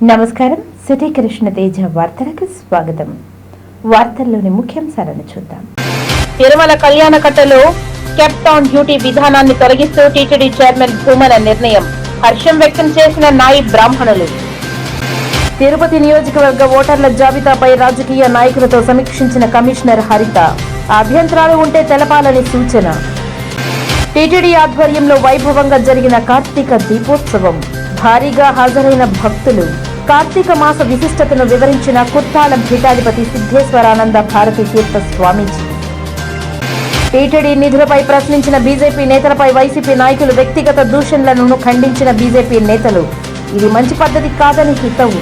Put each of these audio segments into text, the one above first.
నమస్కారం. సిటీ కృష్ణ తేజ వార్తలకు స్వాగతం. వార్తల్లోని ముఖ్యాంశాలను చూద్దాం. తిరుమల కళ్యాణకట్టలో కెప్టౌన్ డ్యూటీ విధానాన్ని తొలగిస్తూ టీటీడీ చైర్మన్ భూమన నిర్ణయం. హర్షం వ్యక్తం చేసిన నాయి బ్రాహ్మణులు. తిరుపతి నియోజకవర్గ ఓటర్ల జాబితాపై రాజకీయ నాయకులతో సమీక్షించిన కమిషనర్ హరిత. అభ్యంతరాలు ఉంటే తెలపాలని సూచన. టీటీడీ ఆధ్వర్యంలో వైభవంగా జరిగిన కార్తీక దీపోత్సవం. భారీగా హాజరైన భక్తులు. కార్తీక మాస విశిష్టతను వివరించిన కుర్తాళం పీఠాధిపతి సిద్ధేశ్వరానంద భారతీ తీర్థ స్వామీజీ. టీటీడీ నిధులపై ప్రశ్నించిన బీజేపీ నేతలపై వైసీపీ నాయకులు వ్యక్తిగత దూషణలను ఖండించిన బీజేపీ నేతలు. ఇది మంచి పద్ధతి కాదని హితవు.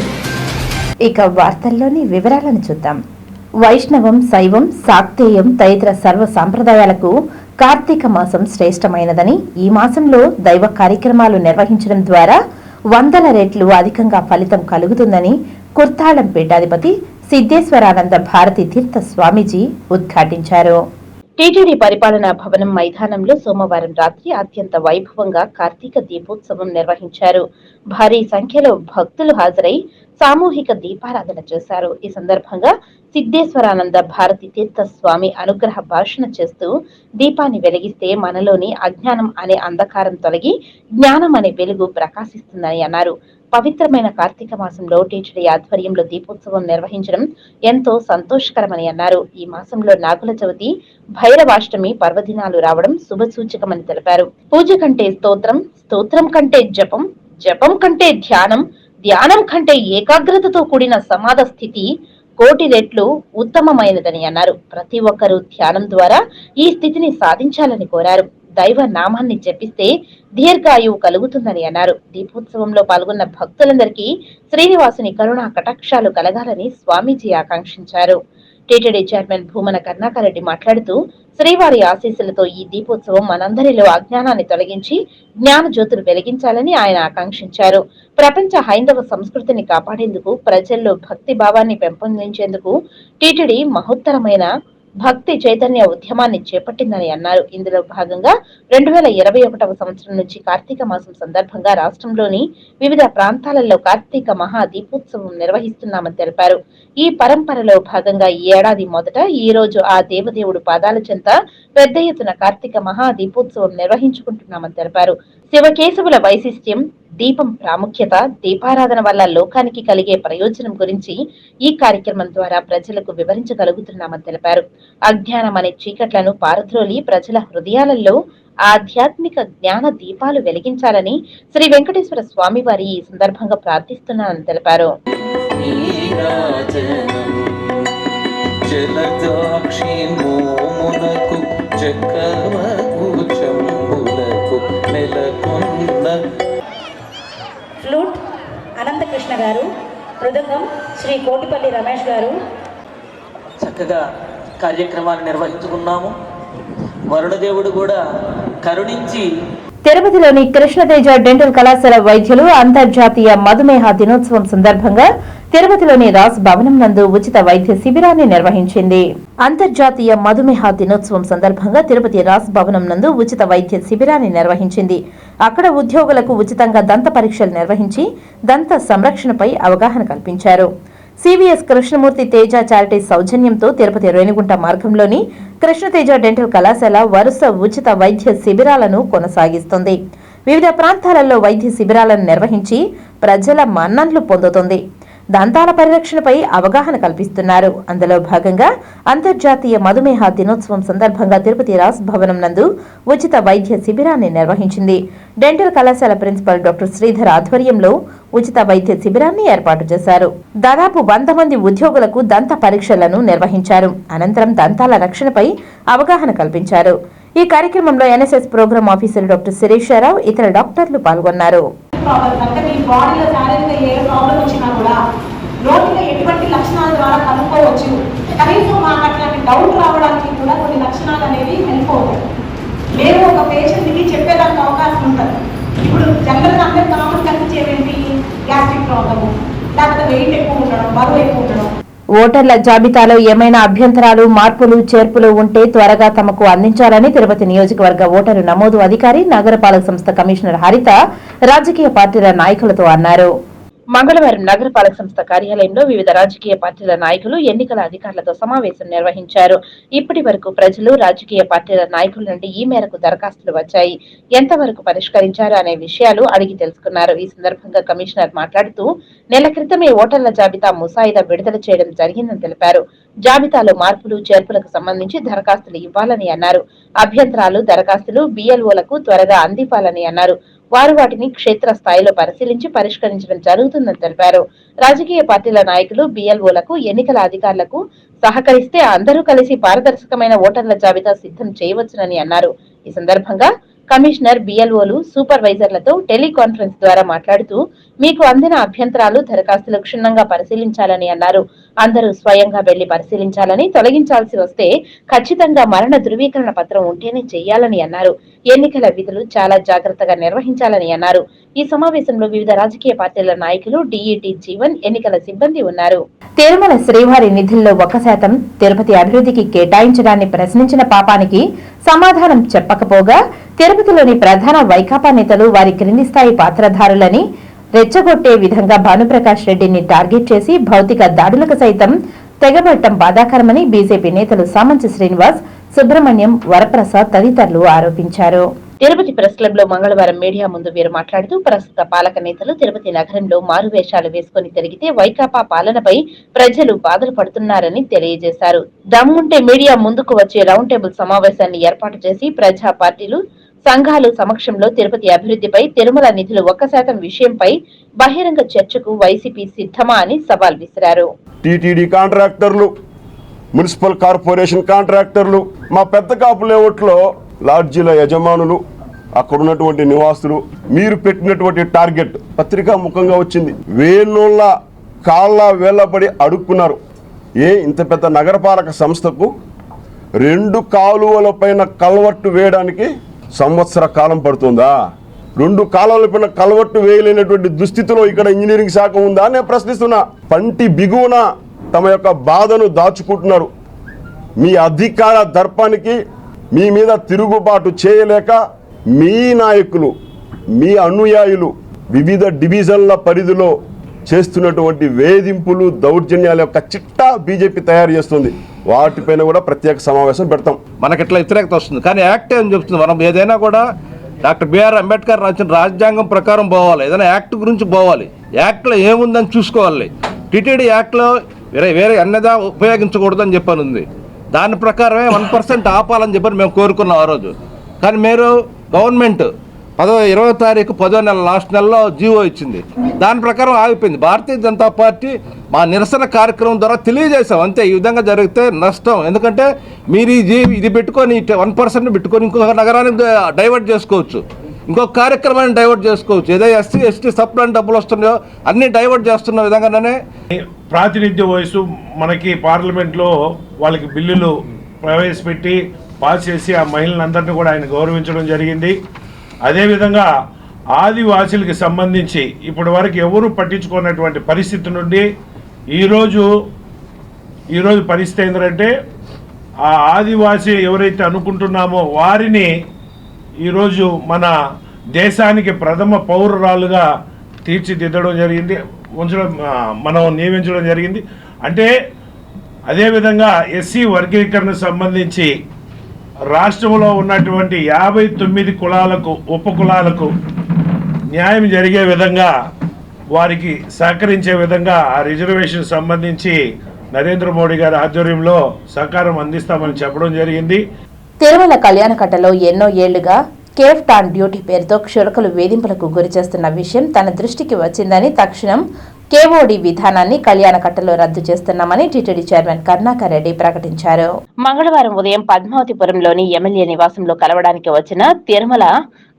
ఇక వార్తల్లోని వివరాలను చూద్దాం. వైష్ణవం, శైవం, శాక్తేయం తదితర సర్వ సాంప్రదాయాలకు కార్తీక మాసం శ్రేష్టమైనదని, ఈ మాసంలో దైవ కార్యక్రమాలు నిర్వహించడం ద్వారా 100 రెట్లు అధికంగా ఫలితం కలుగుతుందని కుర్తాళం పీఠాధిపతి సిద్ధేశ్వరానంద భారతీ తీర్థ స్వామీజీ ఉద్ఘాటించారు. టీటీడీ పరిపాలనా భవనం మైదానంలో సోమవారం రాత్రి అత్యంత వైభవంగా కార్తీక దీపోత్సవం నిర్వహించారు. భారీ సంఖ్యలో భక్తులు హాజరై సామూహిక దీపారాధన చేశారు. ఈ సందర్భంగా సిద్ధేశ్వరానంద భారతీ తీర్థ స్వామి అనుగ్రహ భాషణ చేస్తూ, దీపాన్ని వెలిగిస్తే మనలోని అజ్ఞానం అనే అంధకారం తొలగి జ్ఞానం అనే వెలుగు ప్రకాశిస్తుందని అన్నారు. పవిత్రమైన కార్తీక మాసంలో టీటీడీ ఆధ్వర్యంలో దీపోత్సవం నిర్వహించడం ఎంతో సంతోషకరమని అన్నారు. ఈ మాసంలో నాగుల చవితి, భైరవాష్టమి పర్వదినాలు రావడం శుభసూచకమని తెలిపారు. పూజ కంటే స్తోత్రం, స్తోత్రం కంటే జపం, జపం కంటే ధ్యానం, ధ్యానం కంటే ఏకాగ్రతతో కూడిన సమాధ స్థితి కోటి రెట్లు ఉత్తమమైనదని అన్నారు. ప్రతి ఒక్కరూ ధ్యానం ద్వారా ఈ స్థితిని సాధించాలని కోరారు. దైవ నామాన్ని జపిస్తే దీర్ఘాయువు కలుగుతుందని అన్నారు. దీపోత్సవంలో పాల్గొన్న భక్తులందరికీ శ్రీనివాసుని కరుణా కటాక్షాలు కలగాలని స్వామీజీ ఆకాంక్షించారు. టీటీడీ చైర్మన్ భూమన కరుణాకర్రెడ్డి మాట్లాడుతూ, శ్రీవారి ఆశీస్సులతో ఈ దీపోత్సవం మనందరిలో అజ్ఞానాన్ని తొలగించి జ్ఞాన జ్యోతులు వెలిగించాలని ఆయన ఆకాంక్షించారు. ప్రపంచ హైందవ సంస్కృతిని కాపాడేందుకు, ప్రజల్లో భక్తి భావాన్ని పెంపొందించేందుకు టీటీడీ మహోత్తరమైన భక్తి చైతన్య ఉద్యమాన్ని చేపట్టిందని అన్నారు. ఇందులో భాగంగా 2021వ సంవత్సరం నుంచి కార్తీక మాసం సందర్భంగా రాష్ట్రంలోని వివిధ ప్రాంతాలలో కార్తీక మహా దీపోత్సవం నిర్వహిస్తున్నామని తెలిపారు. ఈ పరంపరలో భాగంగా ఈ ఏడాది మొదట ఈ రోజు ఆ దేవదేవుడు పాదాల చెంత పెద్ద ఎత్తున కార్తీక మహా దీపోత్సవం నిర్వహించుకుంటున్నామని తెలిపారు. శివకేశవుల వైశిష్ట్యం, దీపం ప్రాముఖ్యత, దీపారాధన వల్ల లోకానికి కలిగే ప్రయోజనం గురించి ఈ కార్యక్రమం ద్వారా ప్రజలకు వివరించగలుగుతున్నామని తెలిపారు. అజ్ఞానం అనే చీకట్లను పారద్రోలి ప్రజల హృదయాలలో ఆధ్యాత్మిక జ్ఞాన దీపాలు వెలిగించాలని శ్రీ వెంకటేశ్వర స్వామి వారి ఈ సందర్భంగా ప్రార్థిస్తున్నానని తెలిపారు. ఫ్లూట్ అనంతకృష్ణ గారు, మృదంగం శ్రీ కోటిపల్లి రమేష్ గారు. చక్కగా కార్యక్రమాన్ని నిర్వహించుకున్నాము. వరుణదేవుడు కూడా కరుణించి తిరుపతిలోని కృష్ణతేజ డెంటల్ కళాశాల వైద్యులు అంతర్జాతీయ మధుమేహ దినోత్సవం సందర్భంగా తిరుపతిలోని రాజ్ భవనం నందు ఉచిత వైద్య శిబిరాన్ని నిర్వహించింది. అంతర్జాతీయ మధుమేహ దినోత్సవం సందర్భంగా తిరుపతి రాజ్ భవనం నందు ఉచిత వైద్య శిబిరాన్ని నిర్వహించింది. అక్కడ ఉద్యోగులకు ఉచితంగా దంత పరీక్షలు నిర్వహించి దంత సంరక్షణపై అవగాహన కల్పించారు. సివిఎస్ కృష్ణమూర్తి తేజ చారిటీ సౌజన్యంతో తిరుపతి రేణిగుంట మార్గంలోని కృష్ణతేజ డెంటల్ కళాశాల వరుస ఉచిత వైద్య శిబిరాలను కొనసాగిస్తుంది. వివిధ ప్రాంతాలలో వైద్య శిబిరాలను నిర్వహించి ప్రజల మన్ననలు పొందుతుంది. దంతాల పరిరక్షణపై అవగాహన కల్పిస్తున్నారు. అందులో భాగంగా అంతర్జాతీయ మధుమేహ దినోత్సవం సందర్భంగా తిరుపతి రాజ్ భవనం నందు ఉచిత వైద్య శిబిరాన్ని నిర్వహించింది. డెంటల్ కళాశాల ప్రిన్సిపల్ డాక్టర్ శ్రీధర్ ఆధ్వర్యంలో ఉచిత వైద్య శిబిరాన్ని ఏర్పాటు చేశారు. దాదాపు 100 మంది ఉద్యోగులకు దంత పరీక్షలను నిర్వహించారు. అనంతరం దంతాల రక్షణపై అవగాహన కల్పించారు. ఈ కార్యక్రమంలో NSS programme officer doctor Sirisharao, ఇతర డాక్టర్లు పాల్గొన్నారు. లోతుగా ఎటువంటి లక్షణాల ద్వారా కనుక్కోవచ్చు, కనీసం మాకు అట్లాంటి డౌట్ రావడానికి కూడా కొన్ని లక్షణాలు అనేవి హెల్ప్ అవుతాయి. మేము ఒక పేషెంట్కి చెప్పేదానికి అవకాశం ఉంటుంది. ఇప్పుడు జనరల్గా అందరూ కామన్ కనిపించేవేంటి, గ్యాస్ట్రిక్ ప్రాబ్లము, లేకపోతే వెయిట్ ఎక్కువ ఉండడం, బరువు ఎక్కువ ఉండడం. ఓటర్ల జాబితాలో ఏమైనా అభ్యంతరాలు, మార్పులు, చేర్పులు ఉంటే త్వరగా తమకు అందించాలని తిరుపతి నియోజకవర్గ ఓటరు నమోదు అధికారి, నగరపాలక సంస్థ కమిషనర్ హరిత రాజకీయ పార్టీల నాయకులతో అన్నారు. మంగళవారం నగరపాలక సంస్థ కార్యాలయంలో వివిధ రాజకీయ పార్టీల నాయకులు ఎన్నికల అధికారులతో సమావేశం నిర్వహించారు. ఇప్పటి వరకు ప్రజలు రాజకీయ పార్టీల నాయకుల నుండి ఈ మేరకు దరఖాస్తులు వచ్చాయి, ఎంతవరకు పరిష్కరించారు అనే విషయాలు అడిగి తెలుసుకున్నారు. ఈ సందర్భంగా కమిషనర్ మాట్లాడుతూ నెల క్రితమే ఓటర్ల జాబితా ముసాయిదా విడుదల చేయడం జరిగిందని తెలిపారు. జాబితాలో మార్పులు చేర్పులకు సంబంధించి దరఖాస్తులు ఇవ్వాలని అన్నారు. అభ్యంతరాలు దరఖాస్తులు BLOలకు త్వరగా అందివ్వాలని అన్నారు. వారు వాటిని క్షేత్ర స్థాయిలో పరిశీలించి పరిష్కరించడం జరుగుతుందని తెలిపారు. రాజకీయ పార్టీల నాయకులు BLOలకు ఎన్నికల అధికారులకు సహకరిస్తే అందరూ కలిసి పారదర్శకమైన ఓటర్ల జాబితా సిద్ధం చేయవచ్చునని అన్నారు. ఈ సందర్భంగా కమిషనర్ BLOలు సూపర్వైజర్లతో టెలికాన్ఫరెన్స్ ద్వారా మాట్లాడుతూ మీకు అందిన అభ్యంతరాలు దరఖాస్తులు క్షుణ్ణంగా పరిశీలించాలని అన్నారు. అందరూ స్వయంగా వెళ్లి పరిశీలించాలని, తొలగించాల్సి వస్తే ఖచ్చితంగా మరణ ధృవీకరణ పత్రం ఉంటేనే చేయాలని అన్నారు. ఎన్నికల విధులు చాలా జాగ్రత్తగా నిర్వహించాలని అన్నారు. ఈ సమావేశంలో వివిధ రాజకీయ పార్టీల నాయకులు, DET జీవన్, ఎన్నికల సిబ్బంది ఉన్నారు. తిరుమల శ్రీవారి నిధుల్లో 1% తిరుపతి అభివృద్ధికి కేటాయించడాన్ని ప్రశ్నించిన పాపానికి సమాధానం చెప్పకపోగా తిరుపతిలోని ప్రధాన వైకాపా నేతలు వారి క్రింది స్థాయి పాత్రధారులని రెచ్చగొట్టే విధంగా భానుప్రకాష్ రెడ్డిని టార్గెట్ చేసి భౌతిక దాడులకు సైతం తెగబడటం బాధాకరమని బీజేపీ నేతలు సామంచి శ్రీనివాస్, సుబ్రహ్మణ్యం, వరప్రసాద్ తదితరులు ఆరోపించారు. తిరుపతి ప్రెస్ క్లబ్ లో మంగళవారం మీడియా ముందు వీరు మాట్లాడుతూ ప్రస్తుత పాలక నేతలు తిరుపతి నగరంలో మారువేషాలు వేసుకుని తిరిగితే వైకాపా పాలనపై ప్రజలు బాధలు పడుతున్నారని తెలియజేశారు. దమ్ముంటే మీడియా ముందుకు వచ్చే రౌండ్ టేబుల్ సమావేశాన్ని ఏర్పాటు చేసి ప్రజా పార్టీలు, సంఘాలు సమక్షంలో తిరుపతి అభివృద్ధిపై తిరుమల నిధులు 1% విషయంపై బహిరంగ చర్చకు వైసీపీ సిద్ధమా అని సవాల్ విసిరారు. టీటీడీ కాంట్రాక్టర్లు, మున్సిపల్ కార్పొరేషన్ కాంట్రాక్టర్లు, మా పెద్ద కాపు లేఅవుట్లో లాడ్జీల యజమానులు, అక్కడ ఉన్నటువంటి నివాసులు, మీరు పెట్టినటువంటి టార్గెట్ పత్రికా ముఖంగా వచ్చింది. వేణుళ్ళ కాళ్ళ వేళ్ళపడి అడుక్కున్నారు. ఇంత పెద్ద నగరపాలక సంస్థకు 2 కాలువల పైన కల్వర్టు వేయడానికి సంవత్సర కాలం పడుతుందా? 2 కాలువల పైన కల్వర్టు వేయలేనటువంటి దుస్థితిలో ఇక్కడ ఇంజనీరింగ్ శాఖ ఉందా నేను ప్రశ్నిస్తున్నా. పంటి బిగువున తమ యొక్క బాధను దాచుకుంటున్నారు. మీ అధికార దర్పానికి మీ మీద తిరుగుబాటు చేయలేక మీ నాయకులు, మీ అనుయాయులు వివిధ డివిజన్ల పరిధిలో చేస్తున్నటువంటి వేధింపులు, దౌర్జన్యాల యొక్క చిట్టా బీజేపీ తయారు చేస్తుంది. వాటిపైన కూడా ప్రత్యేక సమావేశం పెడతాం. మనకి ఇట్లా వ్యతిరేకత వస్తుంది, కానీ యాక్ట్ ఏం చెప్తుంది? మనం ఏదైనా కూడా డాక్టర్ బిఆర్ అంబేద్కర్ రాసిన రాజ్యాంగం ప్రకారం పోవాలి, ఏదైనా యాక్ట్ గురించి పోవాలి. యాక్ట్లో ఏముందని చూసుకోవాలి. టీటీడీ యాక్ట్లో వేరే అన్నదా ఉపయోగించకూడదని చెప్పని ఉంది. దాని ప్రకారమే 1% ఆపాలని చెప్పని మేము కోరుకున్నాం ఆ రోజు. కానీ మీరు గవర్నమెంట్ 20వ తారీఖు 10వ నెల లాస్ట్ నెలలో జీవో ఇచ్చింది. దాని ప్రకారం ఆగిపోయింది. భారతీయ జనతా పార్టీ మా నిరసన కార్యక్రమం ద్వారా తెలియజేశాం అంతే. ఈ విధంగా జరిగితే నష్టం. ఎందుకంటే మీరు ఇది పెట్టుకొని 1% పెట్టుకొని ఇంకొక నగరానికి డైవర్ట్ చేసుకోవచ్చు, ఇంకొక కార్యక్రమాన్ని డైవర్ట్ చేసుకోవచ్చు. ఏదో SC ST సప్లాన్ డబ్బులు వస్తున్నాయో అన్నీ డైవర్ట్ చేస్తున్న విధంగానే ప్రాతినిధ్య వయసు మనకి పార్లమెంట్లో వాళ్ళకి బిల్లులు ప్రవేశపెట్టి పాస్ చేసి ఆ మహిళలందరినీ కూడా ఆయన గౌరవించడం జరిగింది. అదేవిధంగా ఆదివాసీలకు సంబంధించి ఇప్పటి వరకు ఎవరు పట్టించుకున్నటువంటి పరిస్థితి నుండి ఈరోజు పరిస్థితి ఏంటంటే ఆ ఆదివాసీ ఎవరైతే అనుకుంటున్నామో వారిని ఈరోజు మన దేశానికి ప్రథమ పౌరురాలుగా తీర్చిదిద్దడం జరిగింది, మనం నియమించడం జరిగింది. అంటే అదేవిధంగా SC వర్గీకరణకు సంబంధించి రాష్ట్రంలో ఉన్నటువంటి 59 కులాలకు, ఉపకులాలకు న్యాయం జరిగే విధంగా, వారికి సహకరించే విధంగా ఆ రిజర్వేషన్ సంబంధించి నరేంద్ర మోడీ గారి ఆధ్వర్యంలో సహకారం అందిస్తామని చెప్పడం జరిగింది. తిరుమల కళ్యాణకట్టలో ఎన్నో ఏళ్లుగా కేఫ్ ఆన్ డ్యూటీ పేరుతో క్షురకులు వేధింపులకు గురి చేస్తున్న విషయం తన దృష్టికి వచ్చిందని తక్షణం KOD విధానాన్ని కళ్యాణకట్టలో రద్దు చేస్తున్నామని టీటీడీ చైర్మన్ కరుణాకర్ రెడ్డి ప్రకటించారు. మంగళవారం ఉదయం పద్మావతిపురంలోని ఎమ్మెల్యే నివాసంలో కలవడానికి వచ్చిన తిరుమల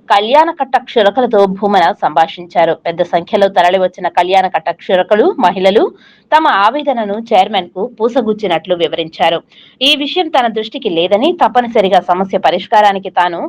కళ్యాణకట్ట క్షురకులతో భూమన సంభాషించారు. పెద్ద సంఖ్యలో తరలివచ్చిన కళ్యాణకట్ట క్షురకులు, మహిళలు తమ ఆవేదనను చైర్మన్ కు పూసగుచ్చినట్లు వివరించారు. ఈ విషయం తన దృష్టికి లేదని, తప్పనిసరిగా సమస్య పరిష్కారానికి తాను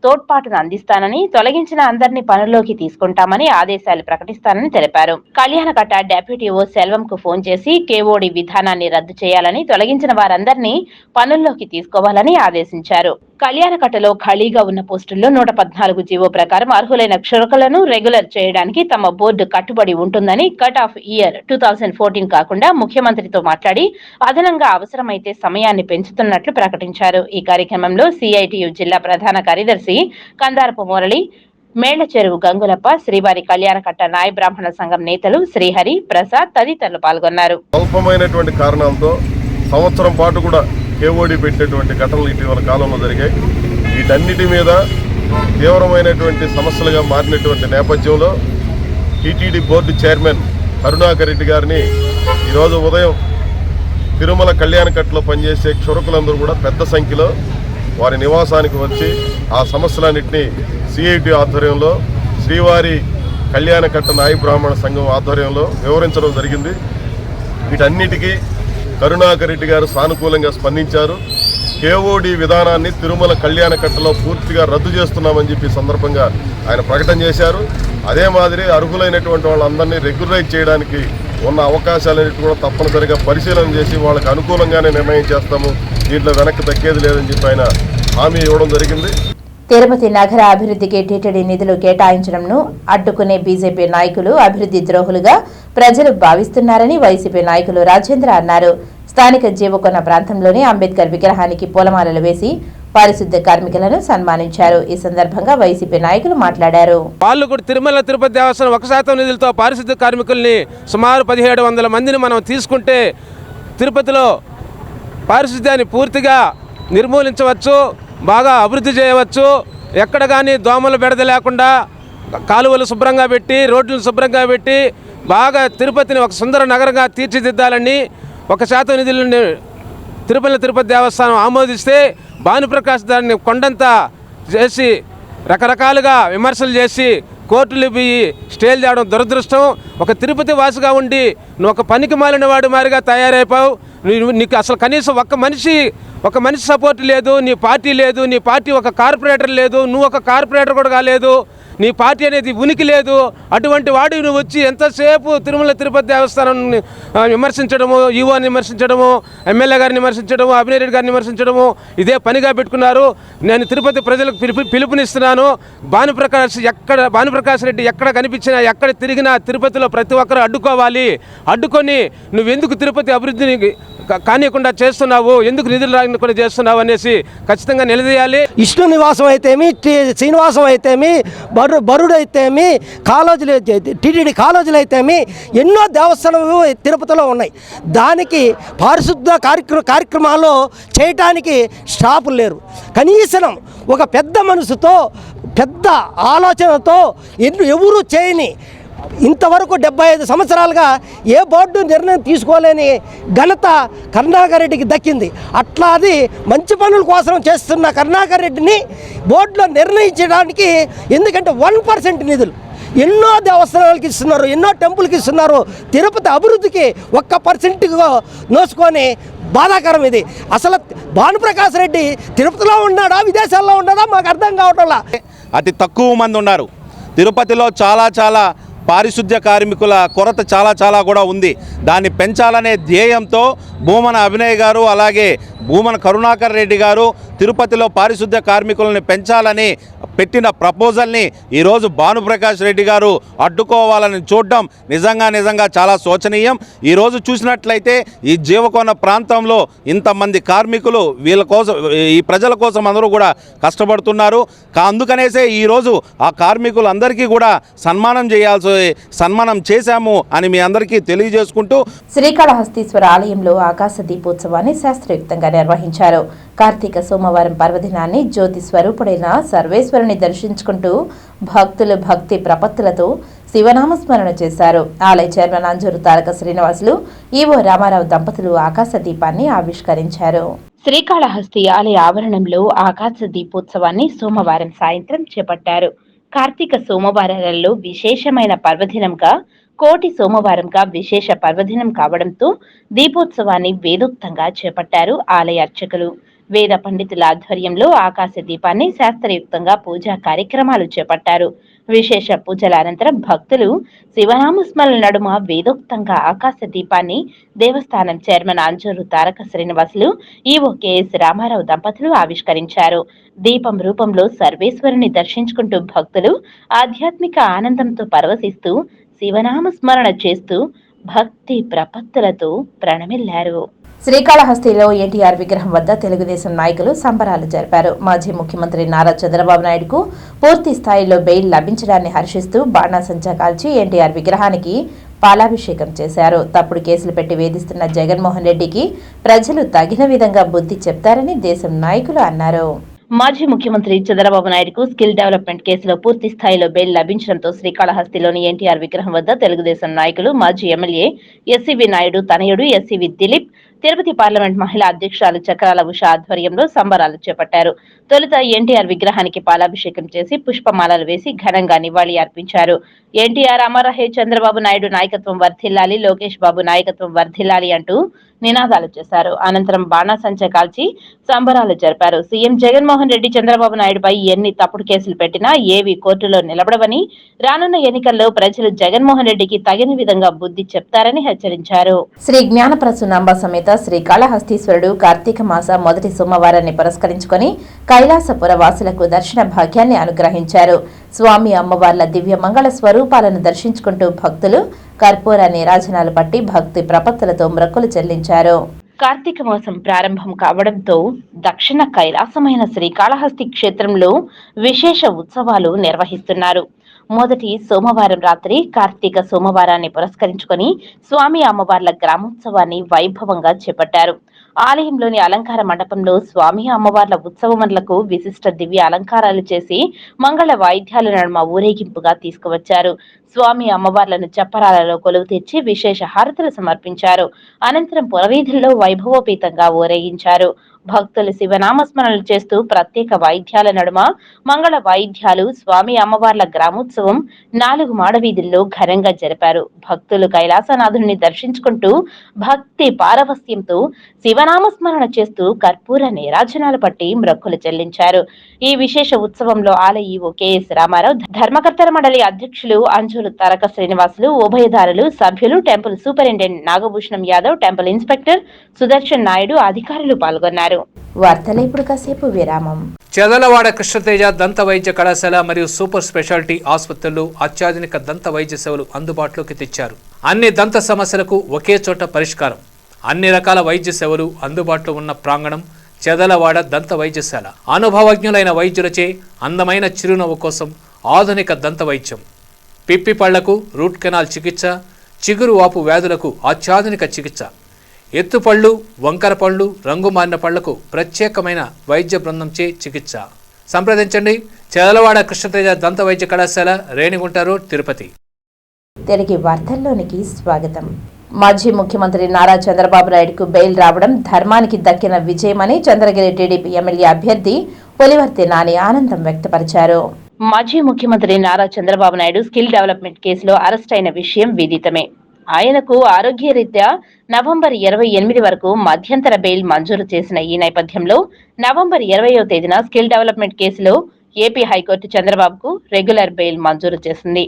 తోడ్పాటును అందిస్తానని, తొలగించిన అందరినీ పనుల్లోకి తీసుకుంటామని ఆదేశాలు ప్రకటిస్తానని తెలిపారు. కళ్యాణకట్ట డెప్యూటీ ఓ సెల్వంకు ఫోన్ చేసి KOD విధానాన్ని రద్దు చేయాలని, తొలగించిన వారందరినీ పనుల్లోకి తీసుకోవాలని ఆదేశించారు. కళ్యాణకట్టలో ఖాళీగా ఉన్న పోస్టుల్లో 114 జీవో ప్రకారం అర్హులైన క్షురకులను రెగ్యులర్ చేయడానికి తమ బోర్డు కట్టుబడి ఉంటుందని కట్ ఆఫ్ ఇయర్ 2014 కాకుండా ముఖ్యమంత్రితో మాట్లాడి అదనంగా అవసరమైతే సమయాన్ని పెంచుతున్నట్లు ప్రకటించారు. ఈ కార్యక్రమంలో సిఐటియు జిల్లా ప్రధాన కార్యదర్శి కందారపు మురళి, మేళ్ల చెరువు గంగులప్ప, శ్రీవారి కళ్యాణకట్ట నాయ బ్రాహ్మణ సంఘం నేతలు శ్రీహరి, ప్రసాద్ తదితరులు పాల్గొన్నారు. స్వల్పమైనటువంటి కారణాలతో సంవత్సరం పాటు కూడా కేఓడి పెట్టేటువంటి ఘటనలు ఇటీవల కాలంలో జరిగాయి. వీటన్నిటి మీద తీవ్రమైనటువంటి సమస్యలుగా మారినటువంటి నేపథ్యంలో TTD board chairman Karunakar Reddy గారిని ఈరోజు ఉదయం తిరుమల కళ్యాణకట్టలో పనిచేసే క్షురకులందరూ కూడా పెద్ద సంఖ్యలో వారి నివాసానికి వచ్చి ఆ సమస్యలన్నింటినీ సిఐటి ఆధ్వర్యంలో శ్రీవారి కళ్యాణకట్ట నాయ బ్రాహ్మణ సంఘం ఆధ్వర్యంలో వివరించడం జరిగింది. వీటన్నిటికీ కరుణాకర్ రెడ్డి గారు సానుకూలంగా స్పందించారు. కేఓడి విధానాన్ని తిరుమల కళ్యాణకట్టలో పూర్తిగా రద్దు చేస్తున్నామని చెప్పి సందర్భంగా ఆయన ప్రకటన చేశారు. అదే మాదిరి అర్హులైనటువంటి వాళ్ళందరినీ రెగ్యులరైజ్ చేయడానికి ఉన్న అవకాశాలన్నిటి కూడా తప్పనిసరిగా పరిశీలన చేసి వాళ్ళకి అనుకూలంగానే నిర్ణయం చేస్తాము, దీంట్లో వెనక్కి తగ్గేది లేదని చెప్పి ఆయన హామీ ఇవ్వడం జరిగింది. తిరుపతి నగర అభివృద్ధికి టీటీడీ నిధులు కేటాయించడంను అడ్డుకునే బీజేపీ నాయకులు అభివృద్ధి ద్రోహులుగా ప్రజలు భావిస్తున్నారని వైసీపీ నాయకులు రాజేంద్ర అన్నారు. స్థానిక జీవకొన్న ప్రాంతంలోని అంబేద్కర్ విగ్రహానికి పూలమాలలు వేసి పారిశుద్ధ కార్మికులను సన్మానించారు. ఈ సందర్భంగా వైసీపీ నాయకులు మాట్లాడారు. వాళ్ళు కూడా తిరుమల తిరుపతి దేవస్థానం 1% నిధులతో పారిశుద్ధ కార్మికుల్ని సుమారు 1700 మందిని మనం తీసుకుంటే తిరుపతిలో పారిశుద్ధ్యాన్ని పూర్తిగా నిర్మూలించవచ్చు, బాగా అభివృద్ధి చేయవచ్చు. ఎక్కడ కానీ దోమలు బెడద లేకుండా కాలువలు శుభ్రంగా పెట్టి, రోడ్లను శుభ్రంగా పెట్టి బాగా తిరుపతిని ఒక సుందర నగరంగా తీర్చిదిద్దాలని 1% నిధులను తిరుపతి దేవస్థానం ఆమోదిస్తే భానుప్రకాష్ దాన్ని కొండంతా చేసి రకరకాలుగా విమర్శలు చేసి కోర్టులు పోయి స్టేలు తేవడం దురదృష్టం. ఒక తిరుపతి వాసిగా ఉండి నువ్వు ఒక పనికి మాలిన వాడి మారిగా తయారైపోవు. నీకు అసలు కనీసం ఒక మనిషి సపోర్ట్ లేదు, నీ పార్టీ లేదు, నీ పార్టీ ఒక కార్పొరేటర్ లేదు, నువ్వు ఒక కార్పొరేటర్ కూడా కాలేదు, నీ పార్టీ అనేది ఉనికి లేదు. అటువంటి వాడు నువ్వు వచ్చి ఎంతసేపు తిరుమల తిరుపతి దేవస్థానం విమర్శించడము, ఈవోని విమర్శించడము, ఎమ్మెల్యే గారిని విమర్శించడము, అభినయ్ రెడ్డి గారిని విమర్శించడము ఇదే పనిగా పెట్టుకున్నారు. నేను తిరుపతి ప్రజలకు పిలుపునిస్తున్నాను. భానుప్రకాష్ రెడ్డి ఎక్కడ కనిపించినా, ఎక్కడ తిరిగినా తిరుపతిలో ప్రతి ఒక్కరు అడ్డుకొని నువ్వెందుకు తిరుపతి అభివృద్ధిని కానియకుండా చేస్తున్నావు, ఎందుకు నిధులు రాకుండా చేస్తున్నావు అనేసి ఖచ్చితంగా నిలదీయాలి. విష్ణు నివాసం అయితేమి, శ్రీనివాసం అయితేమి, బరుడు అయితేమి, కాలేజీలు టీటీడీ కాలేజీలు అయితేమి ఎన్నో దేవస్థానాలు తిరుపతిలో ఉన్నాయి. దానికి పారిశుద్ధ కార్యక్రమాలు చేయటానికి స్టాఫ్ లేరు. కనీసం ఒక పెద్ద మనసుతో, పెద్ద ఆలోచనతో ఎవరు చేయని ఇంతవరకు 75 సంవత్సరాలుగా ఏ బోర్డు నిర్ణయం తీసుకోలేని ఘనత కరుణాకర్ రెడ్డికి దక్కింది. అట్లా అది మంచి పనుల కోసం చేస్తున్న కరుణాకర్ రెడ్డిని బోర్డులో నిర్ణయించడానికి, ఎందుకంటే 1% నిధులు ఎన్నో దేవస్థానాలకు ఇస్తున్నారు, ఎన్నో టెంపుల్కి ఇస్తున్నారు. తిరుపతి అభివృద్ధికి 1% నోసుకొని బాధాకరం ఇది. అసలు భానుప్రకాష్ రెడ్డి తిరుపతిలో ఉన్నాడా, విదేశాల్లో ఉన్నాడా మాకు అర్థం కావటంలా. అతి తక్కువ మంది ఉన్నారు. తిరుపతిలో చాలా పారిశుద్ధ్య కార్మికుల కొరత చాలా కూడా ఉంది. దాన్ని పెంచాలనే ధ్యేయంతో భూమన అభినయ్ గారు అలాగే భూమన కరుణాకర్ రెడ్డి గారు తిరుపతిలో పారిశుద్ధ్య కార్మికులను పెంచాలని పెట్టిన ప్రపోజల్ని ఈరోజు భానుప్రకాష్ రెడ్డి గారు అడ్డుకోవాలని చూడడం నిజంగా చాలా శోచనీయం. ఈరోజు చూసినట్లయితే ఈ జీవకోన ప్రాంతంలో ఇంతమంది కార్మికులు వీళ్ళ కోసం, ఈ ప్రజల కోసం అందరూ కూడా కష్టపడుతున్నారు. అందుకనేసే ఈరోజు ఆ కార్మికులందరికీ కూడా సన్మానం చేశాము అని మీ అందరికీ తెలియజేసుకుంటూ శ్రీకాళహస్తీశ్వర ఆలయంలో ఆకాశ దీపోత్సవాన్ని శాస్త్రయుక్తంగా నిర్వహించారు. కార్తీక సోమవారం పర్వదినాన్ని జ్యోతి స్వరూపుడైన సర్వేశ్వరుని దర్శించుకుంటూ భక్తులు భక్తి ప్రపత్తులతో శివనామస్మరణ చేశారు. ఆలయ చైర్మన్ అంజూరు తారక శ్రీనివాసులు, ఈవో రామారావు దంపతులు ఆకాశ దీపాన్ని ఆవిష్కరించారు. శ్రీకాళహస్తి ఆలయ ఆవరణంలో ఆకాశ దీపోత్సవాన్ని సోమవారం సాయంత్రం చేపట్టారు. కార్తీక సోమవారాలలో విశేషమైన పర్వదినంగా, కోటి సోమవారంగా విశేష పర్వదినం కావడంతో దీపోత్సవాన్ని వేదోక్తంగా చేపట్టారు ఆలయ అర్చకులు. వేద పండితుల ఆధ్వర్యంలో ఆకాశ దీపాన్ని శాస్త్రయుక్తంగా పూజా కార్యక్రమాలు చేపట్టారు. విశేష పూజల అనంతరం భక్తులు శివనామస్మరణ నడుమ వేదోక్తంగా ఆకాశ దీపాన్ని దేవస్థానం చైర్మన్ అంజూరు తారక శ్రీనివాసులు, ఈవో కెఎస్ రామారావు దంపతులు ఆవిష్కరించారు. దీపం రూపంలో సర్వేశ్వరుని దర్శించుకుంటూ భక్తులు ఆధ్యాత్మిక ఆనందంతో పరవశిస్తూ శివనామస్మరణ చేస్తూ భక్తి ప్రపత్తులతో ప్రణమిల్లారు. శ్రీకాళహస్తిలో ఎన్టీఆర్ విగ్రహం వద్ద తెలుగుదేశం నాయకులు సంబరాలు జరిపారు. మాజీ ముఖ్యమంత్రి నారా చంద్రబాబు నాయుడుకు పూర్తి స్థాయిలో బెయిల్ లభించడాన్ని హర్షిస్తూ బాణాసంచా కాల్చి ఎన్టీఆర్ విగ్రహానికి పాలాభిషేకం చేశారు. తప్పుడు కేసులు పెట్టి వేధిస్తున్న జగన్మోహన్ రెడ్డికి ప్రజలు తగిన విధంగా బుద్ధి చెప్తారని దేశం నాయకులు అన్నారు. మాజీ ముఖ్యమంత్రి చంద్రబాబు నాయుడుకు స్కిల్ డెవలప్మెంట్ కేసులో పూర్తి స్థాయిలో బెయిల్ లభించడంతో శ్రీకాళహస్తిలోని ఎన్టీఆర్ విగ్రహం వద్ద తెలుగుదేశం నాయకులు, మాజీ ఎమ్మెల్యే ఎస్సీవీ నాయుడు తనయుడు ఎస్సీవీ దిలీప్, తిరుపతి పార్లమెంట్ మహిళా అధ్యక్షురాలు చక్రాల ఉష ఆధ్వర్యంలో సంబరాలు చేపట్టారు. తొలుత ఎన్టీఆర్ విగ్రహానికి పాలాభిషేకం చేసి పుష్పమాలలు వేసి ఘనంగా నివాళి అర్పించారు. ఎన్టీఆర్ అమరహే, చంద్రబాబు నాయుడు నాయకత్వం వర్ధిల్లాలి, లోకేష్ బాబు నాయకత్వం వర్ధిల్లాలి అంటూ నినాదాలు చేశారు. అనంతరం బాణాసంచా కాల్చి సంబరాలు జరిపారు. సీఎం జగన్మోహన్ రెడ్డి చంద్రబాబు నాయుడుపై ఎన్ని తప్పుడు కేసులు పెట్టినా ఏవి కోర్టులో నిలబడవని, రానున్న ఎన్నికల్లో ప్రజలు జగన్మోహన్ రెడ్డికి తగిన విధంగా బుద్ధి చెప్తారని హెచ్చరించారు. శ్రీ జ్ఞానప్రసూనాంబ సమేత శ్రీకాళహస్తీశ్వరుడు కార్తీక మాస మొదటి సోమవారాన్ని పురస్కరించుకొని కైలాసపుర వాసులకు దర్శన భాగ్యాన్ని అనుగ్రహించారు. స్వామి అమ్మవార్ల దివ్య మంగళ స్వరూపాలను దర్శించుకుంటూ భక్తులు కర్పూర నీరాజనాలు పట్టి భక్తి ప్రపత్తులతో మ్రొక్కులు చెల్లించారు. కార్తీక మాసం ప్రారంభం కావడంతో దక్షిణ కైలాసమైన శ్రీకాళహస్తి క్షేత్రంలో విశేష ఉత్సవాలు నిర్వహిస్తున్నారు. మొదటి సోమవారం రాత్రి కార్తీక సోమవారాన్ని పురస్కరించుకొని స్వామి అమ్మవార్ల గ్రామోత్సవాన్ని వైభవంగా చేపట్టారు. ఆలయంలోని అలంకార మండపంలో స్వామి అమ్మవార్ల ఉత్సవములకు విశిష్ట దివ్య అలంకారాలు చేసి మంగళ వాయిద్యాల నడుమ ఊరేగింపుగా తీసుకువచ్చారు. స్వామి అమ్మవార్లను చప్పరాలలో కొలువు తెచ్చి విశేష హారతులు సమర్పించారు. అనంతరం పురవీధుల్లో వైభవోపేతంగా ఊరేగించారు. భక్తులు శివనామస్మరణలు చేస్తూ ప్రత్యేక వాయిద్యాల నడుమ మంగళ వాయిద్యాలు స్వామి అమ్మవార్ల గ్రామోత్సవం 4 మాడవీధుల్లో ఘనంగా జరిపారు. భక్తులు కైలాసనాథుని దర్శించుకుంటూ భక్తి పారవస్యంతో శివనామస్మరణ చేస్తూ కర్పూర నీరాజనాలు పట్టి మ్రొక్కులు చెల్లించారు. ఈ విశేష ఉత్సవంలో ఆలయ ఈవో కెఎస్ రామారావు, ధర్మకర్తల మండలి అధ్యక్షులు అంజూరు తారక శ్రీనివాసులు, ఉభయదారులు, సభ్యులు, temple superintendent Nagabhushanam Yadav, temple inspector Sudarshan Naidu, అధికారులు పాల్గొన్నారు. వార్తలు ఇప్పుడు కాసేపు విరామం. చెదలవాడ కృష్ణతేజ దంత వైద్య కళాశాల మరియు సూపర్ స్పెషాలిటీ ఆసుపత్రుల్లో అత్యాధునిక దంత వైద్య సేవలు అందుబాటులోకి తెచ్చారు. అన్ని దంత సమస్యలకు ఒకే చోట పరిష్కారం. అన్ని రకాల వైద్య సేవలు అందుబాటులో ఉన్న ప్రాంగణం చెదలవాడ దంత వైద్యశాల. అనుభవజ్ఞులైన వైద్యులచే అందమైన చిరునవ్వు కోసం ఆధునిక దంత వైద్యం, పిప్పి పళ్లకు రూట్ కెనాల్ చికిత్స, చిగురు వాపు వ్యాధులకు అత్యాధునిక చికిత్స, ఎత్తుపళ్ళు, వంకర పళ్ళు, రంగు మారిన పళ్లకు ప్రత్యేకమైన వైద్య బృందంచే చికిత్స. సంప్రదించండి చెదలవాడ కృష్ణతేజ దంత వైద్య కళాశాల, రేణిగుంట రోడ్, తిరుపతి. తిరిగి వార్తల్లోనికి స్వాగతం. మాజీ ముఖ్యమంత్రి నారా చంద్రబాబు నాయుడుకు బెయిల్ రావడం ధర్మానికి దక్కిన విజయమని చంద్రగిరి టీడీపీ ఎమ్మెల్యే అభ్యర్థి పులివర్తి నాని ఆనందం వ్యక్తపరిచారు. మాజీ ముఖ్యమంత్రి నారా చంద్రబాబు నాయుడు స్కిల్ డెవలప్మెంట్ కేసులో అరెస్ట్ అయిన విషయం విదితమే. ఆయనకు ఆరోగ్యరీత్యా నవంబర్ 28 వరకు మధ్యంతర బెయిల్ మంజూరు చేసిన ఈ నేపథ్యంలో నవంబర్ 20వ తేదీన స్కిల్ డెవలప్మెంట్ కేసులో ఏపీ హైకోర్టు చంద్రబాబుకు రెగ్యులర్ బెయిల్ మంజూరు చేసింది.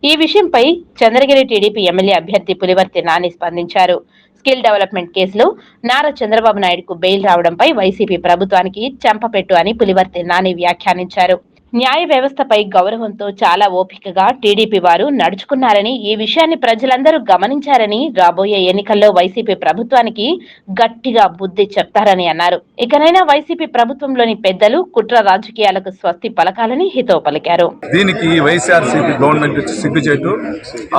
ఈ విషయంపై చంద్రగిరి టీడీపీ ఎమ్మెల్యే అభ్యర్థి పులివర్తి నాని స్పందించారు. స్కిల్ డెవలప్మెంట్ కేసులో నారా చంద్రబాబు నాయుడుకు బెయిల్ రావడంపై వైసీపీ ప్రభుత్వానికి చెంపపెట్టు అని పులివర్తి నాని వ్యాఖ్యానించారు. న్యాయ వ్యవస్థపై గౌరవంతో చాలా ఓపికగా టీడీపీ వారు నడుచుకున్నారని, ఈ విషయాన్ని ప్రజలందరూ గమనించారని, రాబోయే ఎన్నికల్లో వైసీపీ ప్రభుత్వానికి గట్టిగా బుద్ధి చెప్తారని అన్నారు. ఇకనైనా వైసీపీ ప్రభుత్వంలోని పెద్దలు కుట్ర రాజకీయాలకు స్వస్తి పలకాలని హితవు పలికారు. దీనికి వైఎస్ఆర్సీపీ గవర్నమెంట్ సిగ్గుచేటు.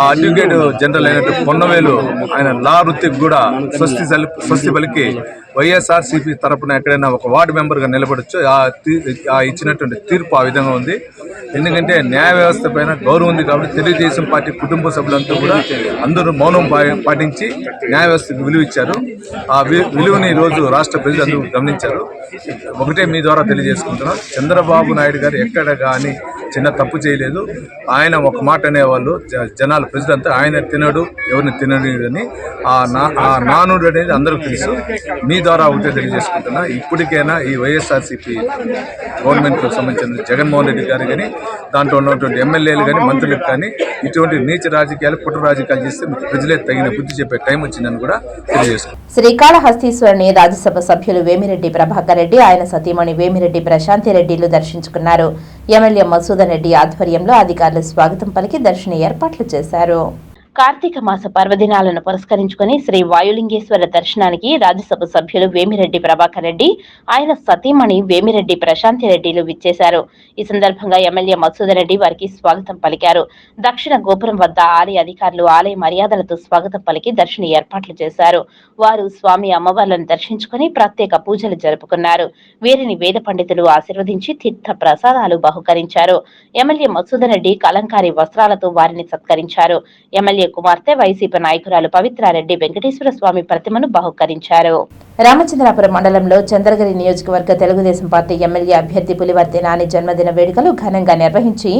అడ్వకేట్ జనరల్ అయినట్టు పొన్నవేలు ఆయన లా వృత్తికి కూడా స్వస్తి పలికి వైఎస్ఆర్సీపీ తరపున ఎక్కడైనా ఒక వార్డు మెంబర్గా నిలబడచ్చు. ఇచ్చినటువంటి తీర్పు ఆ విధంగా సంతోషంగా ఉంది. ఎందుకంటే న్యాయ వ్యవస్థ పైన గౌరవం ఉంది కాబట్టి తెలుగుదేశం పార్టీ కుటుంబ సభ్యులంతా కూడా అందరూ మౌనం పాటించి న్యాయ వ్యవస్థకు విలువ ఇచ్చారు. ఆ విలువని ఈరోజు రాష్ట్ర ప్రజలందరూ గమనించారు. ఒకటే మీ ద్వారా తెలియజేసుకుంటున్నాం, చంద్రబాబు నాయుడు గారు ఎక్కడ కానీ చిన్న తప్పు చేయలేదు. ఆయన ఒక మాట అనేవాళ్ళు జనాలు ప్రజలంతా, ఆయన తినడు ఎవరిని తినడు అని. ఆ నానుడు అనేది అందరికీ తెలుసు. మీ ద్వారా ఒకటే తెలియజేసుకుంటున్నా, ఇప్పటికైనా ఈ వైఎస్ఆర్సీపీ గవర్నమెంట్కు సంబంధించిన జగన్మోహన్ రెడ్డి గారు కానీ, దాంట్లో ఉన్నటువంటి ఎమ్మెల్యేలు కానీ, మంత్రులకు కానీ ఇటువంటి నీచ రాజకీయాలు, కుట్ర రాజకీయాలు చేస్తే ప్రజలే తగిన బుద్ధి చెప్పే టైం వచ్చిందని కూడా తెలియజేసుకుంటాం. శ్రీకాళహస్తీశ్వరుని రాజ్యసభ సభ్యులు వేమిరెడ్డి ప్రభాకర్ రెడ్డి, ఆయన సతీమణి వేమిరెడ్డి ప్రశాంతి రెడ్డిలు దర్శించుకున్నారు. ఎమ్మెల్యే మసూదన్ రెడ్డి ఆధ్వర్యంలో అధికారులు స్వాగతం పలికి దర్శన ఏర్పాట్లు చేశారు. కార్తీక మాస పర్వదినాలను పురస్కరించుకుని శ్రీ వాయులింగేశ్వర దర్శనానికి రాజ్యసభ సభ్యులు వేమిరెడ్డి ప్రభాకర్ రెడ్డి, ఆయన సతీమణి వేమిరెడ్డి ప్రశాంతి రెడ్డిలు విచ్చేశారు. ఈ సందర్భంగా ఎమ్మెల్యే మసూదన్ రెడ్డి వారికి స్వాగతం పలికారు. దక్షిణ గోపురం వద్ద ఆలయ అధికారులు ఆలయ మర్యాదలతో స్వాగతం పలికి దర్శన ఏర్పాట్లు చేశారు. వారు స్వామి అమ్మవార్లను దర్శించుకుని ప్రత్యేక పూజలు జరుపుకున్నారు. వీరిని వేద పండితులు ఆశీర్వదించి తీర్థ ప్రసాదాలు బహుకరించారు. ఎమ్మెల్యే మసూదన్ రెడ్డి కలంకారీ వస్త్రాలతో వారిని సత్కరించారు. ఎమ్మెల్యే కుమార్తె వైసీపీ నాయకురాలు పవిత్రారెడ్డి వెంకటేశ్వర స్వామి ప్రతిమను బహుకరించారు. రామచంద్రాపురం మండలంలో చంద్రగిరి నియోజకవర్గ తెలుగుదేశం పార్టీ ఎమ్మెల్యే అభ్యర్థి పులివర్తి నాని జన్మదిన వేడుకలు ఘనంగా నిర్వహించి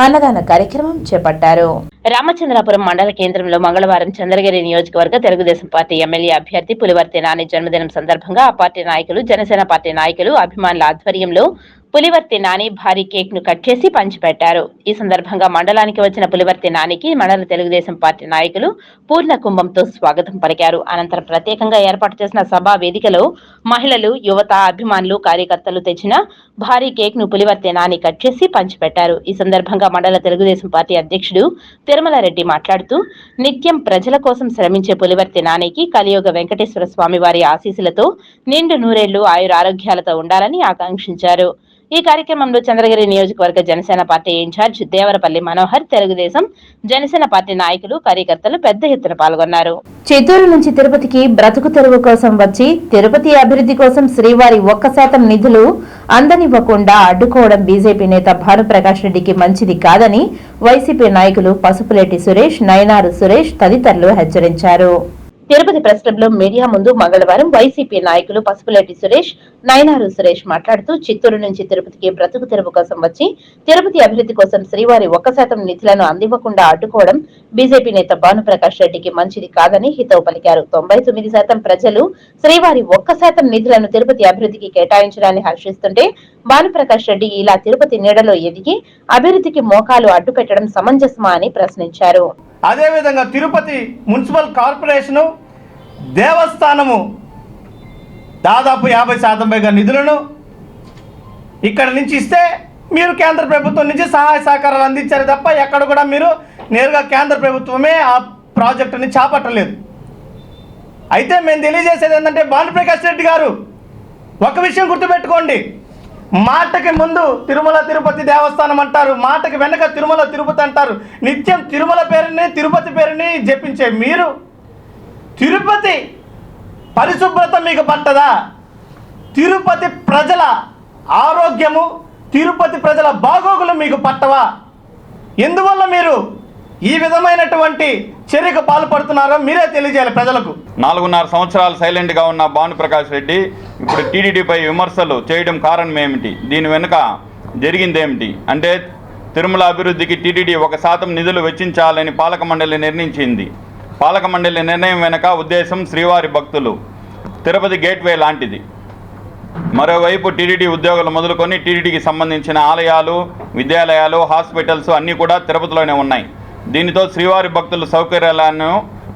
అన్నదాన కార్యక్రమం చేపట్టారు. రామచంద్రాపురం మండల కేంద్రంలో మంగళవారం చంద్రగిరి నియోజకవర్గ తెలుగుదేశం పార్టీ ఎమ్మెల్యే అభ్యర్థి పులివర్తి నాని జన్మదినం సందర్భంగా ఆ పార్టీ నాయకులు, జనసేన పార్టీ నాయకులు, అభిమానుల ఆధ్వర్యంలో పులివర్తి నాని భారీ కేక్ ను కట్ చేసి పంచిపెట్టారు. ఈ సందర్భంగా మండలానికి వచ్చిన పులివర్తి నానికి మండల తెలుగుదేశం పార్టీ నాయకులు పూర్ణ కుంభంతో స్వాగతం పలికారు. అనంతరం ప్రత్యేకంగా ఏర్పాటు చేసిన సభా వేదికలో మహిళలు, యువత, అభిమానులు, కార్యకర్తలు తెచ్చిన భారీ కేక్ ను పులివర్తి నాని కట్ చేసి పంచిపెట్టారు. ఈ సందర్భంగా మండల తెలుగుదేశం పార్టీ అధ్యక్షుడు తిరుమలారెడ్డి మాట్లాడుతూ, నిత్యం ప్రజల కోసం శ్రమించే పులివర్తి నానికి కలియుగ వెంకటేశ్వర స్వామి వారి ఆశీస్సులతో నిండు నూరేళ్లు ఆయురారోగ్యాలతో ఉండాలని ఆకాంక్షించారు. ఈ కార్యక్రమంలో చంద్రగిరి నియోజకవర్గ Janasena party incharge Devarapalli Manohar, Telugudesam, Janasena party నాయకులు, కార్యకర్తలు పెద్ద ఎత్తున పాల్గొన్నారు. చిత్తూరు నుంచి తిరుపతికి బ్రతుకు తెరువు కోసం వచ్చి తిరుపతి అభివృద్ధి కోసం శ్రీవారి 1% నిధులు అందనివ్వకుండా అడ్డుకోవడం బీజేపీ నేత భానుప్రకాష్ రెడ్డికి మంచిది కాదని వైసీపీ నాయకులు పసుపులేటి సురేష్, నయనారు సురేష్ తదితరులు హెచ్చరించారు. తిరుపతి ప్రెస్ క్లబ్ లో మీడియా ముందు మంగళవారం వైసీపీ నాయకులు పసుపులేటి సురేష్, నయనారు సురేష్ మాట్లాడుతూ, చిత్తూరు నుంచి తిరుపతికి బ్రతుకు తెరువు కోసం వచ్చి తిరుపతి అభివృద్ధి కోసం శ్రీవారి 1% నిధులను అందివ్వకుండా అడ్డుకోవడం బీజేపీ నేత భానుప్రకాష్ రెడ్డికి మంచిది కాదని హితవు పలికారు. 99% ప్రజలు శ్రీవారి 1% నిధులను తిరుపతి అభివృద్ధికి కేటాయించడాన్ని హర్షిస్తుంటే భానుప్రకాష్ రెడ్డి ఇలా తిరుపతి నీడలో ఎదిగి అభివృద్ధికి మోకాలు అడ్డు పెట్టడం సమంజసమా అని ప్రశ్నించారు. అదేవిధంగా తిరుపతి మున్సిపల్ కార్పొరేషను, దేవస్థానము దాదాపు 50% పైగా నిధులను ఇక్కడ నుంచి ఇస్తే మీరు కేంద్ర ప్రభుత్వం నుంచి సహాయ సహకారాలు అందించారు తప్ప ఎక్కడ కూడా మీరు నేరుగా కేంద్ర ప్రభుత్వమే ఆ ప్రాజెక్టుని చేపట్టలేదు. అయితే మేము తెలియజేసేది ఏంటంటే, భానుప్రకాష్ రెడ్డి గారు ఒక విషయం గుర్తుపెట్టుకోండి, మాటకి ముందు తిరుమల తిరుపతి దేవస్థానం అంటారు, మాటకి వెనక తిరుమల తిరుపతి అంటారు. నిత్యం తిరుమల పేరుని, తిరుపతి పేరుని జపించే మీరు తిరుపతి పరిశుభ్రత మీకు పట్టదా? తిరుపతి ప్రజల ఆరోగ్యము, తిరుపతి ప్రజల బాగోగులు మీకు పట్టవా? ఎందువల్ల మీరు ఈ విధమైనటువంటి చర్యకు పాల్పడుతున్నారో మీరే తెలియజేయాలి ప్రజలకు. 4.5 సంవత్సరాలు సైలెంట్గా ఉన్న భానుప్రకాష్ రెడ్డి ఇప్పుడు టీడీడీపై విమర్శలు చేయడం కారణం ఏమిటి? దీని వెనుక జరిగిందేమిటి అంటే, తిరుమల అభివృద్ధికి టీడీడీ 1% నిధులు వెచ్చించాలని పాలక మండలి నిర్ణయించింది. పాలక మండలి నిర్ణయం వెనుక ఉద్దేశం శ్రీవారి భక్తులు, తిరుపతి గేట్వే లాంటిది. మరోవైపు టీడీడీ ఉద్యోగులు మొదలుకొని టీడీడీకి సంబంధించిన ఆలయాలు, విద్యాలయాలు, హాస్పిటల్స్ అన్నీ కూడా తిరుపతిలోనే ఉన్నాయి. దీనితో శ్రీవారి భక్తుల సౌకర్యాలను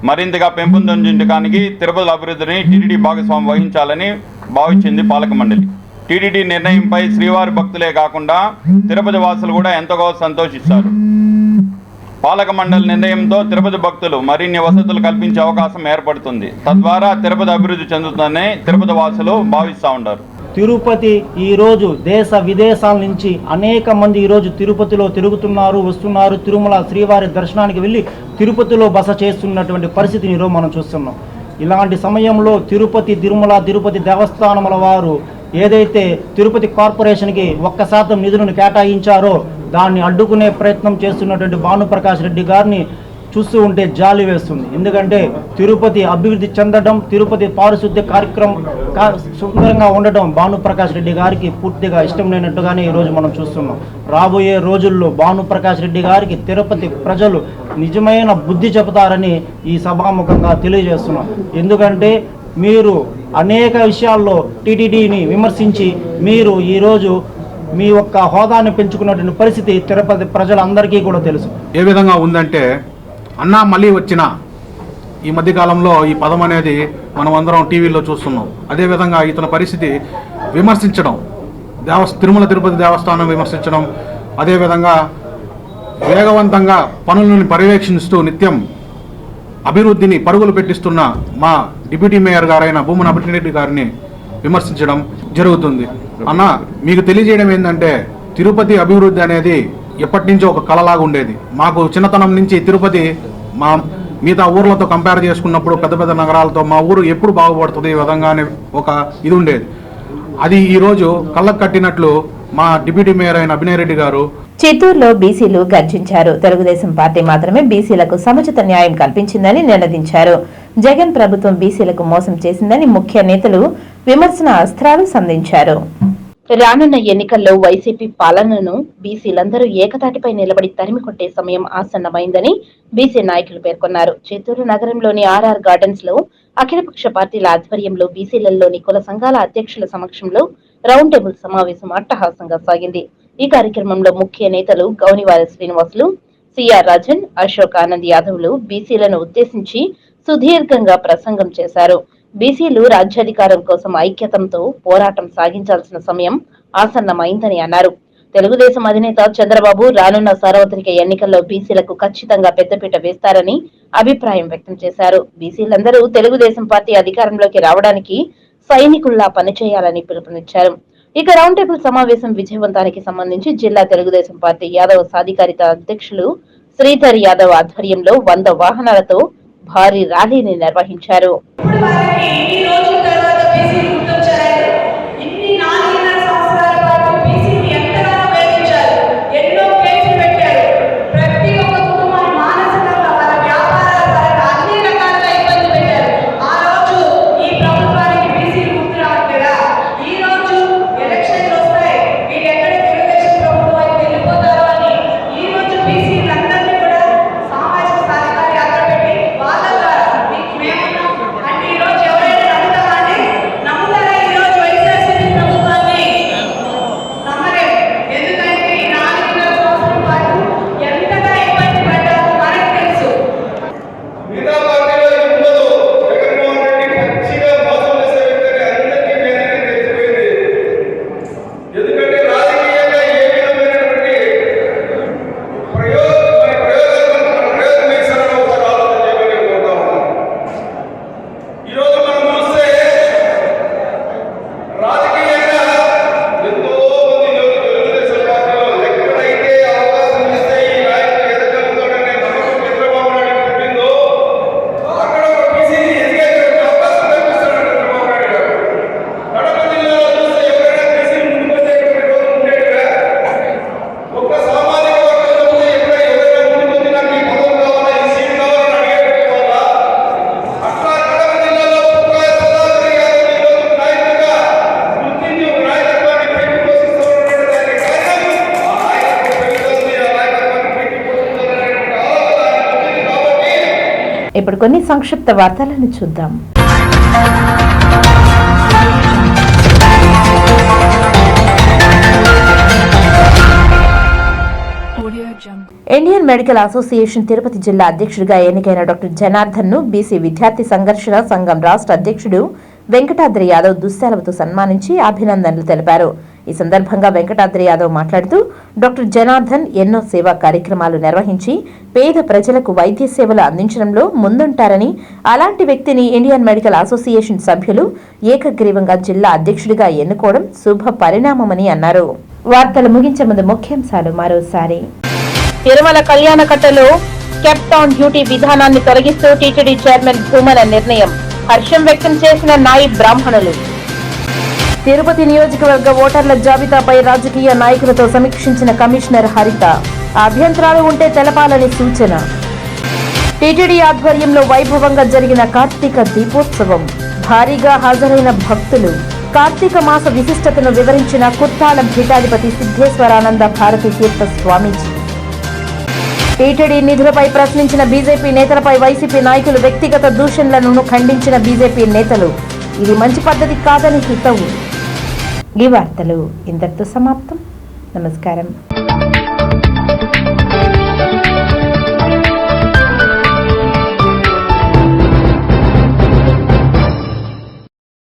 మరింతగా పెంపొందించడానికి తిరుపతి అభివృద్ధిని టీడీడీ భాగస్వామ్యం వహించాలని భావించింది పాలక మండలి. టీడీడీ నిర్ణయంపై శ్రీవారి భక్తులే కాకుండా తిరుపతి వాసులు కూడా ఎంతగా సంతోషిస్తారు. పాలక మండలి నిర్ణయంతో తిరుపతి భక్తులు మరిన్ని వసతులు కల్పించే అవకాశం ఏర్పడుతుంది. తద్వారా తిరుపతి అభివృద్ధి చెందుతుందని తిరుపతి వాసులు భావిస్తూ ఉంటారు. తిరుపతి ఈరోజు దేశ విదేశాల నుంచి అనేక మంది ఈరోజు తిరుపతిలో తిరుగుతున్నారు, వస్తున్నారు. తిరుమల శ్రీవారి దర్శనానికి వెళ్ళి తిరుపతిలో బస చేస్తున్నటువంటి పరిస్థితిని ఈరోజు మనం చూస్తున్నాం. ఇలాంటి సమయంలో తిరుపతి, తిరుమల, తిరుపతి దేవస్థానముల వారు ఏదైతే తిరుపతి కార్పొరేషన్కి 1% నిధులను కేటాయించారో దాన్ని అడ్డుకునే ప్రయత్నం చేస్తున్నటువంటి భానుప్రకాష్ రెడ్డి గారిని చూస్తూ ఉంటే జాలి వేస్తుంది. ఎందుకంటే తిరుపతి అభివృద్ధి చెందడం, తిరుపతి పారిశుద్ధ్య కార్యక్రమం సుందరంగా ఉండటం భానుప్రకాష్ రెడ్డి గారికి పూర్తిగా ఇష్టం లేనట్టుగానే ఈరోజు మనం చూస్తున్నాం. రాబోయే రోజుల్లో భానుప్రకాష్ రెడ్డి గారికి తిరుపతి ప్రజలు నిజమైన బుద్ధి చెబుతారని ఈ సభాముఖంగా తెలియజేస్తున్నాం. ఎందుకంటే మీరు అనేక విషయాల్లో టీటీడీని విమర్శించి మీరు ఈరోజు మీ యొక్క హోదాను పెంచుకున్నటువంటి పరిస్థితి తిరుపతి ప్రజలందరికీ కూడా తెలుసు. ఏ విధంగా ఉందంటే అన్నా మళ్ళీ వచ్చిన ఈ మధ్యకాలంలో ఈ పదం అనేది మనం అందరం టీవీలో చూస్తున్నాం. అదేవిధంగా ఇతని పరిస్థితి విమర్శించడం, తిరుమల తిరుపతి దేవస్థానం విమర్శించడం, అదేవిధంగా వేగవంతంగా పనులను పర్యవేక్షిస్తూ నిత్యం అభివృద్ధిని పరుగులు పెట్టిస్తున్న మా డిప్యూటీ మేయర్ గారైన భూమన అభిరెడ్డి గారిని విమర్శించడం జరుగుతుంది. అన్న మీకు తెలియజేయడం ఏంటంటే తిరుపతి అభివృద్ధి అనేది ఎప్పటి నుంచో ఒక కళలాగా ఉండేది. మాకు చిన్నతనం నుంచి తిరుపతి మా మిగతా ఊర్లతో కంపేర్ చేసుకున్నప్పుడు పెద్ద పెద్ద నగరాలతో మా ఊరు ఎప్పుడు బాగుపడుతుంది ఈ విధంగానే ఒక ఇది ఉండేది. అది ఈరోజు కళ్ళకు కట్టినట్లు మా డిప్యూటీ మేయర్ అయిన అభినయరెడ్డి గారు చిత్తూరులో బీసీలు గర్జించారు. తెలుగుదేశం పార్టీ మాత్రమే బీసీలకు సముచిత న్యాయం కల్పించిందని నినదించారు. జగన్ ప్రభుత్వం బీసీలకు మోసం చేసిందని ముఖ్య నేతలు విమర్శన అస్త్రాలు సంధించారు. రానున్న ఎన్నికల్లో వైసీపీ పాలనను బీసీలందరూ ఏకతాటిపై నిలబడి తరిమి కొట్టే సమయం ఆసన్నమైందని బీసీ నాయకులు పేర్కొన్నారు. చిత్తూరు నగరంలోని ఆర్ఆర్ గార్డెన్స్ లో అఖిలపక్ష పార్టీల ఆధ్వర్యంలో బీసీలలోని కుల సంఘాల అధ్యక్షుల సమక్షంలో రౌండ్ టేబుల్ సమావేశం అట్టహాసంగా సాగింది. ఈ కార్యక్రమంలో ముఖ్య నేతలు గౌనివారి శ్రీనివాసులు, సిఆర్ రాజన్, అశోక్ ఆనంద్ యాదవ్లు బీసీలను ఉద్దేశించి సుదీర్ఘంగా ప్రసంగం చేశారు. బీసీలు రాజ్యాధికారం కోసం ఐక్యతంతో పోరాటం సాగించాల్సిన సమయం ఆసన్నమైందని అన్నారు. తెలుగుదేశం అధినేత చంద్రబాబు రానున్న సార్వత్రిక ఎన్నికల్లో బీసీలకు ఖచ్చితంగా పెద్దపీట వేస్తారని అభిప్రాయం వ్యక్తం చేశారు. బీసీలందరూ తెలుగుదేశం పార్టీ అధికారంలోకి రావడానికి సైనికుల్లా పనిచేయాలని పిలుపునిచ్చారు. ఇక రౌండ్ టేబుల్ సమావేశం విజయవంతానికి సంబంధించి జిల్లా తెలుగుదేశం పార్టీ యాదవ సాధికారిత అధ్యక్షులు శ్రీధర్ యాదవ్ ఆధ్వర్యంలో 100 వాహనాలతో భారీ ర్యాలీని నిర్వహించారు. ఇప్పుడు కొన్ని సంక్షిప్త వార్తలను చూద్దాం. ఇండియన్ మెడికల్ అసోసియేషన్ తిరుపతి జిల్లా అధ్యక్షుడిగా ఎన్నికైన డాక్టర్ జనార్దన్ ను బీసీ విద్యార్థి సంఘర్షణ సంఘం రాష్ట్ర అధ్యక్షుడు వెంకటాద్రి యాదవ్ దుశ్శాలతో సన్మానించి అభినందనలు తెలిపారు. ఈ సందర్భంగా వెంకటాద్రి యాదవ్ మాట్లాడుతూ డాక్టర్ జనార్దన్ ఎన్నో సేవా కార్యక్రమాలు నిర్వహించి పేద ప్రజలకు వైద్య సేవలు అందించడంలో ముందుంటారని, అలాంటి వ్యక్తిని ఇండియన్ మెడికల్ అసోసియేషన్ సభ్యులు ఏకగ్రీవంగా జిల్లా అధ్యక్షుడిగా ఎన్నుకోవడం శుభ పరిణామమని అన్నారు. వార్తలు ముగించే ముందు ముఖ్యాంశాలు మరోసారి. తిరుమల కళ్యాణకట్టలో కెప్టౌన్ డ్యూటీ విధానాన్ని తొలగిస్తూ టీటీడీ చైర్మన్ భూమన నిర్ణయం. హర్షం వ్యక్తం చేసిన నాయి బ్రాహ్మణులు. తిరుపతి నియోజకవర్గ ఓటర్ల జాబితాపై రాజకీయ నాయకులతో సమీక్షించిన కమిషనర్ హరిత. అభ్యంతరాలు ఉంటే తెలపాలని సూచన. టీటీడీ ఆధ్వర్యంలో వైభవంగా జరిగిన కార్తీక దీపోత్సవం. భారీగా హాజరైన భక్తులు. కార్తీక మాస విశిష్టతను వివరించిన కుర్తాళం పీఠాధిపతి సిద్ధేశ్వరానంద భారతి తీర్థ స్వామీజీ. టీటీడీ నిధులపై ప్రశ్నించిన బీజేపీ నేతలపై వైసీపీ నాయకులు వ్యక్తిగత దూషణలను ఖండించిన బీజేపీ నేతలు. ఇది మంచి పద్ధతి కాదని హితవు. ఈ వార్తలు ఇంతటితో సమాప్తం. నమస్కారం.